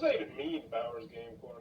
does that even mean, Bauer's Game Corner?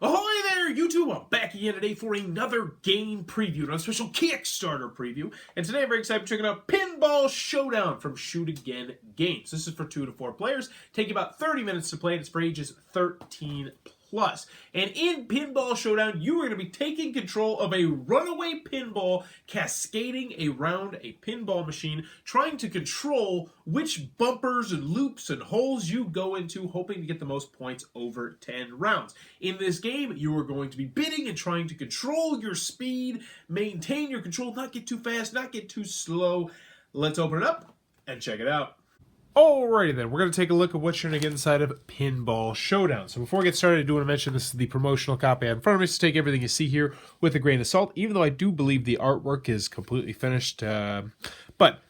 Ahoy there, YouTube! I'm back again today for another game preview, and a special Kickstarter preview. And today I'm very excited to check out Pinball Showdown from Shoot Again Games. This is for 2 to 4 players. Take about 30 minutes to play, and it's for ages 13+. And in Pinball Showdown, you are going to be taking control of a runaway pinball cascading around a pinball machine, trying to control which bumpers and loops and holes you go into, hoping to get the most points over 10 rounds. In this game, you are going to be bidding and trying to control your speed, maintain your control, not get too fast, not get too slow. Let's open it up and check it out. Alrighty then, we're going to take a look at what you're going to get inside of Pinball Showdown. So before we get started, I do want to mention this is the promotional copy I have in front of me, so take everything you see here with a grain of salt, even though I do believe the artwork is completely finished.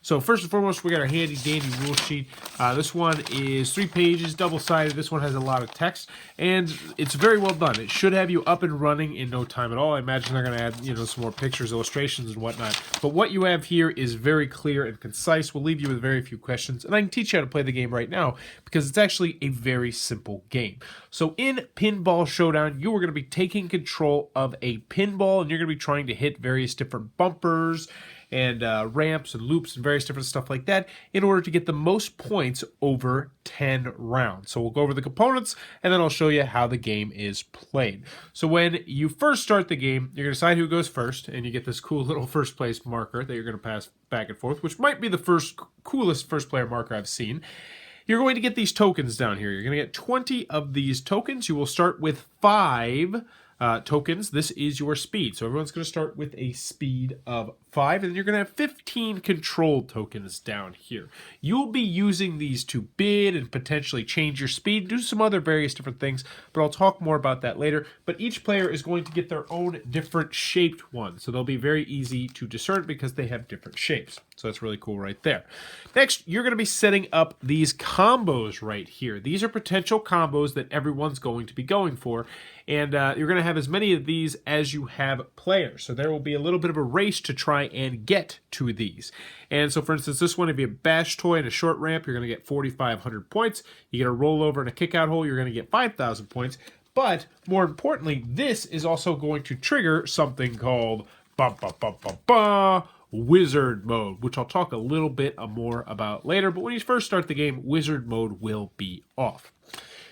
So first and foremost, we got our handy dandy rule sheet. This one is 3 pages, double-sided. This one has a lot of text, and it's very well done. It should have you up and running in no time at all. I imagine they're going to add, some more pictures, illustrations, and whatnot. But what you have here is very clear and concise. We'll leave you with very few questions, and I can teach you how to play the game right now because it's actually a very simple game. So in Pinball Showdown, you are going to be taking control of a pinball, and you're going to be trying to hit various different bumpers and ramps and loops and various different stuff like that in order to get the most points over 10 rounds. So we'll go over the components, and then I'll show you how the game is played. So when you first start the game, you're going to decide who goes first, and you get this cool little first place marker that you're going to pass back and forth, which might be the coolest first player marker I've seen. You're going to get these tokens down here. You're going to get 20 of these tokens. You will start with 5 tokens. This is your speed. So everyone's going to start with a speed of 5, and then you're going to have 15 control tokens down here. You'll be using these to bid and potentially change your speed, do some other various different things, but I'll talk more about that later. But each player is going to get their own different shaped one, so they'll be very easy to discern because they have different shapes. So that's really cool right there. Next, you're going to be setting up these combos right here. These are potential combos that everyone's going to be going for, and you're going to have as many of these as you have players. So there will be a little bit of a race to try and get to these. And so, for instance, this one, if you have a bash toy and a short ramp, you're going to get 4,500 points. You get a rollover and a kick-out hole, you're going to get 5,000 points. But more importantly, this is also going to trigger something called Wizard Mode, which I'll talk a little bit more about later. But when you first start the game, Wizard Mode will be off.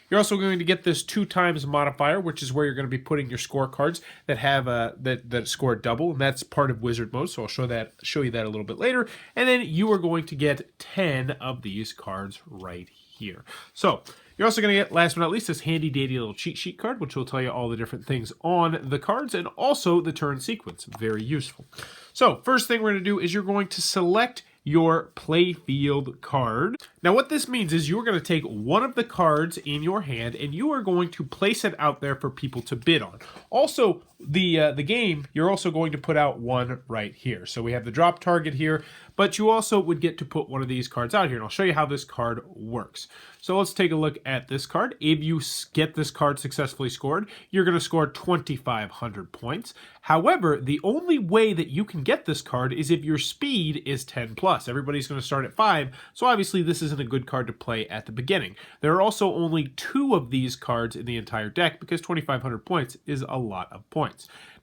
You're also going to get this 2x modifier, which is where you're going to be putting your scorecards that have that score double, and that's part of Wizard Mode. So I'll show you that a little bit later. And then you are going to get 10 of these cards right here. So you're also going to get, last but not least, this handy dandy little cheat sheet card, which will tell you all the different things on the cards and also the turn sequence. Very useful. So first thing we're going to do is you're going to select your Playfield card. Now what this means is you're going to take one of the cards in your hand and you are going to place it out there for people to bid on. Also, the game, you're also going to put out one right here. So we have the drop target here, but you also would get to put one of these cards out here, and I'll show you how this card works. So let's take a look at this card. If you get this card successfully scored, you're going to score 2,500 points. However, the only way that you can get this card is if your speed is 10+. Everybody's going to start at 5, so obviously this isn't a good card to play at the beginning. There are also only 2 of these cards in the entire deck because 2,500 points is a lot of points.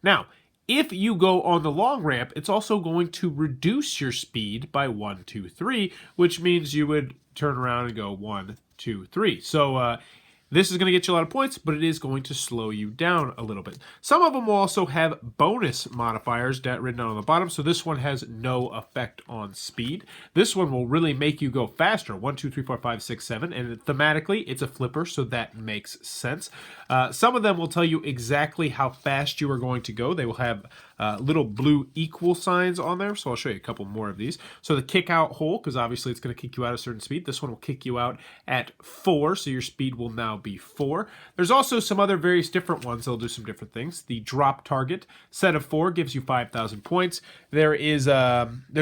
Now, if you go on the long ramp, it's also going to reduce your speed by 1, 2, 3, which means you would turn around and go 1, 2, 3. So this is going to get you a lot of points, but it is going to slow you down a little bit. Some of them will also have bonus modifiers written down on the bottom, so this one has no effect on speed. This one will really make you go faster, 1, 2, 3, 4, 5, 6, 7, and thematically, it's a flipper, so that makes sense. Some of them will tell you exactly how fast you are going to go. They will have little blue equal signs on there, so I'll show you a couple more of these. So the kick out hole, because obviously it's going to kick you out at a certain speed. This one will kick you out at 4, so your speed will now be 4. There's also some other various different ones that'll do some different things. The drop target set of 4 gives you 5,000 points. There's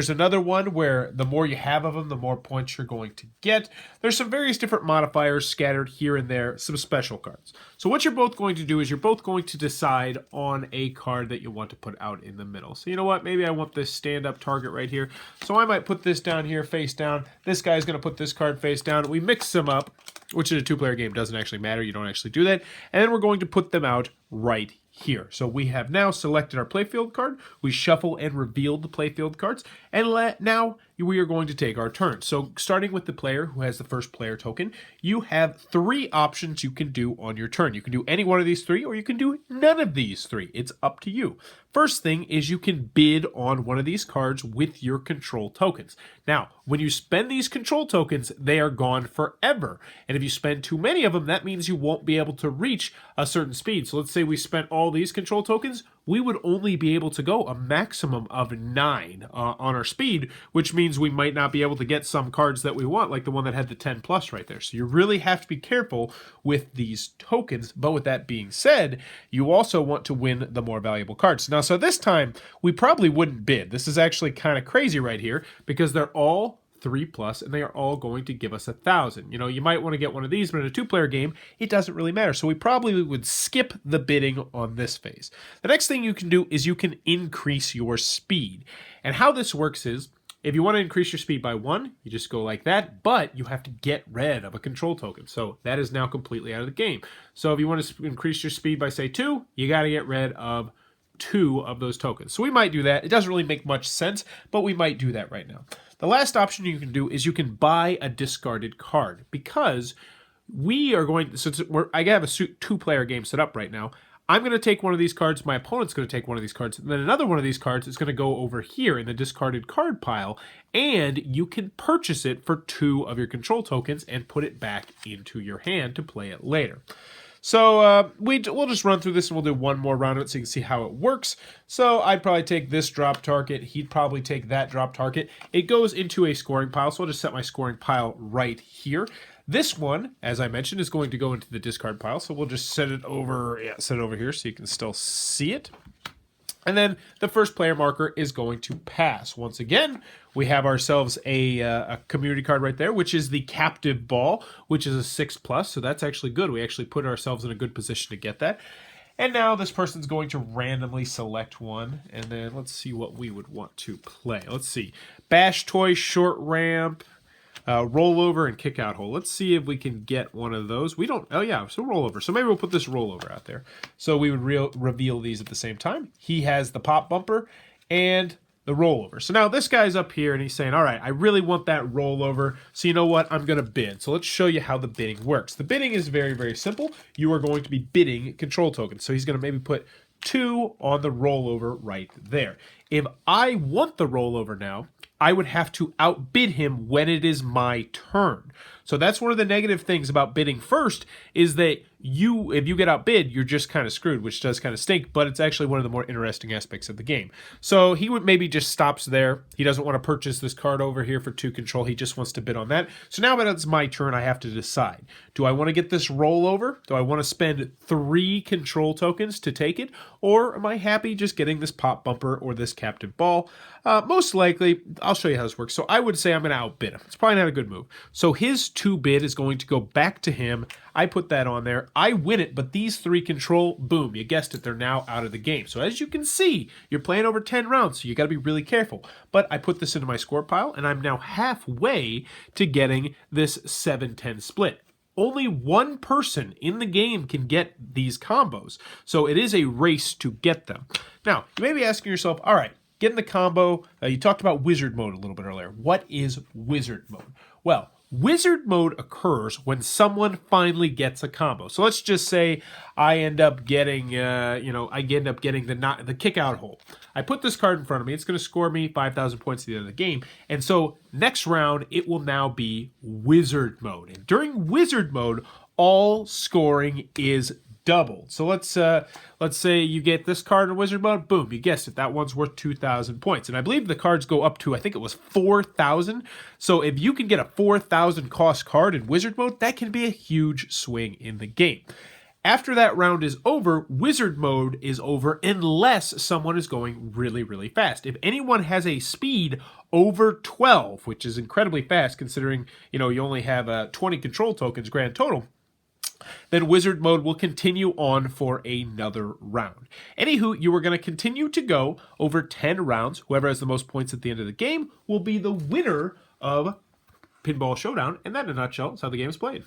another one where the more you have of them, the more points you're going to get. There's some various different modifiers scattered here and there, some special cards. So what you're both going to do is you're both going to decide on a card that you want to put out in the middle. So you know what, maybe I want this stand-up target right here. So I might put this down here face down. This guy's going to put this card face down. We mix them up. which in a two-player game doesn't actually matter. You don't actually do that. And then we're going to put them out right here. So we have now selected our Playfield card. We shuffle and reveal the Playfield cards. And now we are going to take our turn. So starting with the player who has the first player token, you have 3 options you can do on your turn. You can do any one of these 3, or you can do none of these 3. It's up to you. First thing is you can bid on one of these cards with your control tokens. Now, when you spend these control tokens, they are gone forever. And if you spend too many of them, that means you won't be able to reach a certain speed. So let's say we spent all these control tokens, we would only be able to go a maximum of 9 on our speed, which means we might not be able to get some cards that we want, like the one that had the 10 plus right there. So you really have to be careful with these tokens. But with that being said, you also want to win the more valuable cards. Now, so this time, we probably wouldn't bid. This is actually kind of crazy right here because they're all 3 plus, and they are all going to give us 1,000. You know, you might want to get one of these, but in a 2-player game, it doesn't really matter. So we probably would skip the bidding on this phase. The next thing you can do is you can increase your speed. And how this works is, if you want to increase your speed by 1, you just go like that, but you have to get rid of a control token. So that is now completely out of the game. So if you want to increase your speed by, say, 2, you got to get rid of 2 of those tokens. So we might do that. It doesn't really make much sense, but we might do that right now. The last option you can do is you can buy a discarded card, because we are going, since I have a 2-player game set up right now, I'm going to take one of these cards, my opponent's going to take one of these cards, and then another one of these cards is going to go over here in the discarded card pile, and you can purchase it for 2 of your control tokens and put it back into your hand to play it later. So we'll just run through this and we'll do one more round of it so you can see how it works. So I'd probably take this drop target. He'd probably take that drop target. It goes into a scoring pile, so I'll just set my scoring pile right here. This one, as I mentioned, is going to go into the discard pile, so we'll just set it over here so you can still see it. And then the first player marker is going to pass. Once again, we have ourselves a community card right there, which is the Captive Ball, which is a 6 plus. So that's actually good. We actually put ourselves in a good position to get that. And now this person's going to randomly select one. And then let's see what we would want to play. Let's see. Bash Toy, Short Ramp, Rollover, and Kick Out Hole. Let's see if we can get one of those. We don't, oh yeah, so Rollover. So maybe we'll put this Rollover out there. So we would reveal these at the same time. He has the Pop Bumper and the Rollover. So now this guy's up here and he's saying, all right, I really want that Rollover. So you know what? I'm going to bid. So let's show you how the bidding works. The bidding is very, very simple. You are going to be bidding control tokens. So he's going to maybe put 2 on the Rollover right there. If I want the Rollover now, I would have to outbid him when it is my turn. So that's one of the negative things about bidding first, is that if you get outbid, you're just kind of screwed, which does kind of stink, but it's actually one of the more interesting aspects of the game. So he would maybe just stops there. He doesn't want to purchase this card over here for 2 control. He just wants to bid on that. So now that it's my turn, I have to decide. Do I want to get this Rollover? Do I want to spend 3 control tokens to take it? Or am I happy just getting this Pop Bumper or this Captive Ball? Most likely, I'll show you how this works. So I would say I'm going to outbid him. It's probably not a good move. So his 2 bid is going to go back to him. I put that on there. I win it, but these 3 control, boom, you guessed it, they're now out of the game. So as you can see, you're playing over 10 rounds, so you got to be really careful. But I put this into my score pile, and I'm now halfway to getting this 7-10 split. Only one person in the game can get these combos, so it is a race to get them. Now, you may be asking yourself, all right, getting the combo, you talked about wizard mode a little bit earlier. What is wizard mode? Well, wizard mode occurs when someone finally gets a combo. So let's just say I end up getting, the kick out hole. I put this card in front of me. It's going to score me 5,000 points at the end of the game. And so next round, it will now be wizard mode. And during wizard mode, all scoring is doubled. So let's say you get this card in wizard mode, boom, you guessed it, that one's worth 2,000 points. And I believe the cards go up to, I think it was 4,000. So if you can get a 4,000 cost card in wizard mode, that can be a huge swing in the game. After that round is over, wizard mode is over unless someone is going really, really fast. If anyone has a speed over 12, which is incredibly fast considering, you only have 20 control tokens grand total, then wizard mode will continue on for another round. Anywho, you are going to continue to go over 10 rounds. Whoever has the most points at the end of the game will be the winner of Pinball Showdown, and that in a nutshell is how the game is played.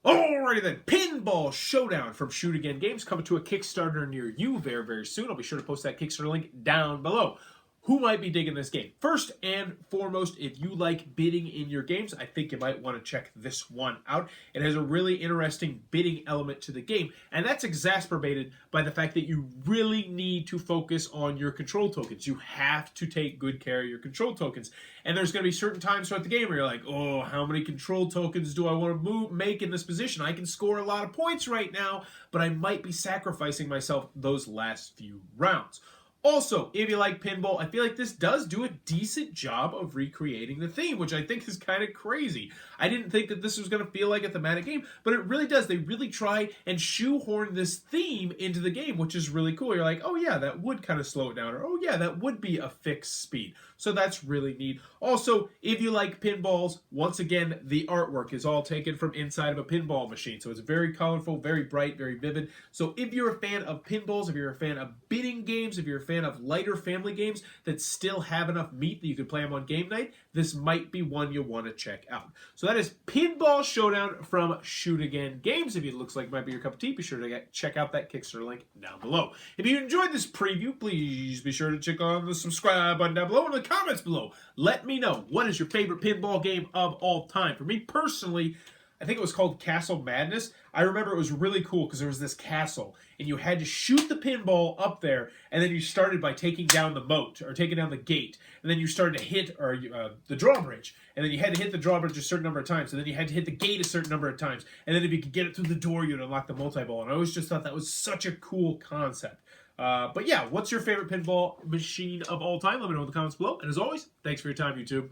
Alrighty then, Pinball Showdown from Shoot Again Games coming to a Kickstarter near you very, very soon. I'll be sure to post that Kickstarter link down below. Who might be digging this game? First and foremost, if you like bidding in your games, I think you might want to check this one out. It has a really interesting bidding element to the game, and that's exacerbated by the fact that you really need to focus on your control tokens. You have to take good care of your control tokens, and there's going to be certain times throughout the game where you're like, oh, how many control tokens do I want to make in this position? I can score a lot of points right now, but I might be sacrificing myself those last few rounds. Also, if you like pinball, I feel like this does do a decent job of recreating the theme, which I think is kind of crazy. I didn't think that this was going to feel like a thematic game, but it really does. They really try and shoehorn this theme into the game, which is really cool. You're like, oh yeah, that would kind of slow it down, or oh yeah, that would be a fixed speed. So that's really neat. Also, if you like pinballs, once again, the artwork is all taken from inside of a pinball machine. So it's very colorful, very bright, very vivid. So if you're a fan of pinballs, if you're a fan of bidding games, if you're a fan of lighter family games that still have enough meat that you can play them on game night, this might be one you'll want to check out. So that is Pinball Showdown from Shoot Again Games. If it looks like it might be your cup of tea, be sure to check out that Kickstarter link down below. If you enjoyed this preview, please be sure to check on the subscribe button down below and the comments below. Let me know, what is your favorite pinball game of all time? For me personally, I think it was called Castle Madness. I remember it was really cool because there was this castle, and you had to shoot the pinball up there, and then you started by taking down the moat, or taking down the gate, and then you started to hit the drawbridge, and then you had to hit the drawbridge a certain number of times, and then you had to hit the gate a certain number of times, and then if you could get it through the door, you'd unlock the multi-ball, and I always just thought that was such a cool concept. But yeah, what's your favorite pinball machine of all time? Let me know in the comments below, and as always, thanks for your time, YouTube.